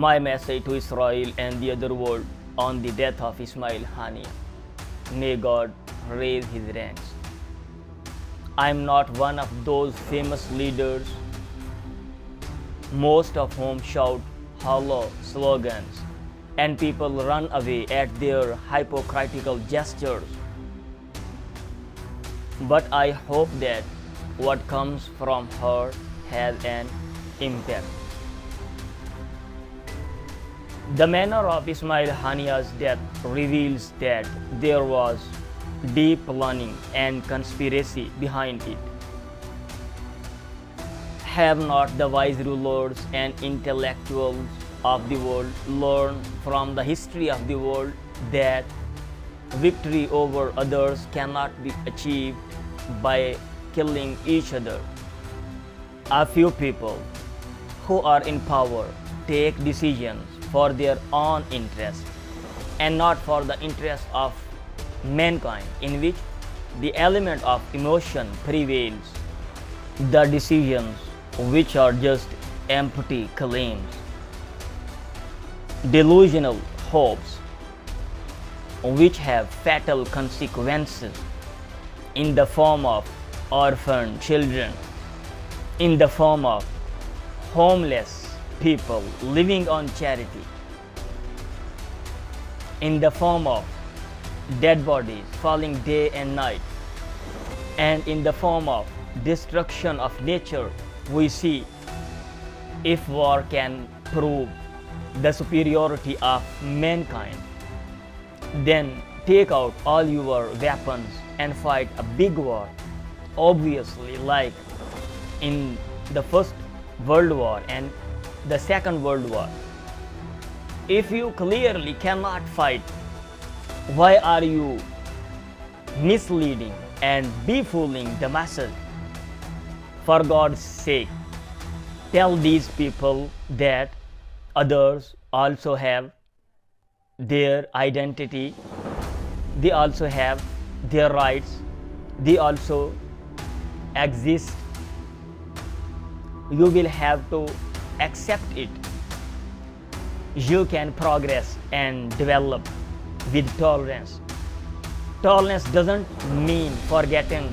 My message to Israel and the other world on the death of Ismail Hania. May God raise his ranks. I am not one of those famous leaders, most of whom shout hollow slogans and people run away at their hypocritical gestures. But I hope that what comes from her has an impact. The manner of Ismail Hania's death reveals that there was deep planning and conspiracy behind it. Have not the wise rulers and intellectuals of the world learned from the history of the world that victory over others cannot be achieved by killing each other? A few people who are in power take decisions for their own interest and not for the interest of mankind, in which the element of emotion prevails. The decisions which are just empty claims, delusional hopes which have fatal consequences in the form of orphan children, in the form of homeless people living on charity, in the form of dead bodies falling day and night, and in the form of destruction of nature. We see, if war can prove the superiority of mankind, then take out all your weapons and fight a big war. Obviously, like in the First World War and the Second World War. If you clearly cannot fight, why are you misleading and befooling the masses? For God's sake, tell these people that others also have their identity, they also have their rights, they also exist. You will have to accept it. You can progress and develop with tolerance. Tolerance doesn't mean forgetting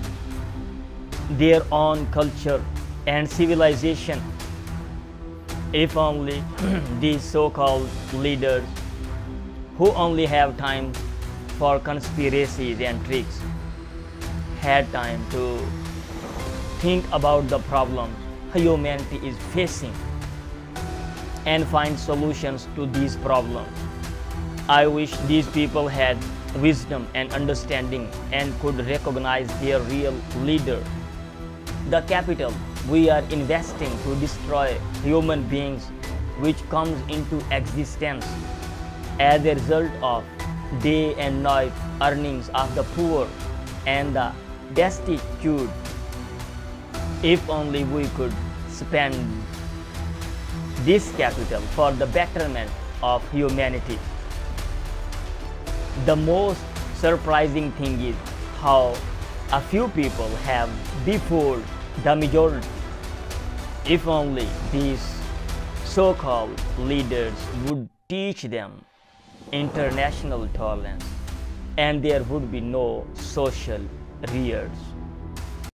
their own culture and civilization. If only these so-called leaders who only have time for conspiracies and tricks had time to think about the problems humanity is facing and find solutions to these problems. I wish these people had wisdom and understanding and could recognize their real leader. The capital we are investing to destroy human beings, which comes into existence as a result of day and night earnings of the poor and the destitute. If only we could spend this capital for the betterment of humanity. The most surprising thing is how a few people have befooled the majority. If only these so-called leaders would teach them international tolerance, and there would be no social riots.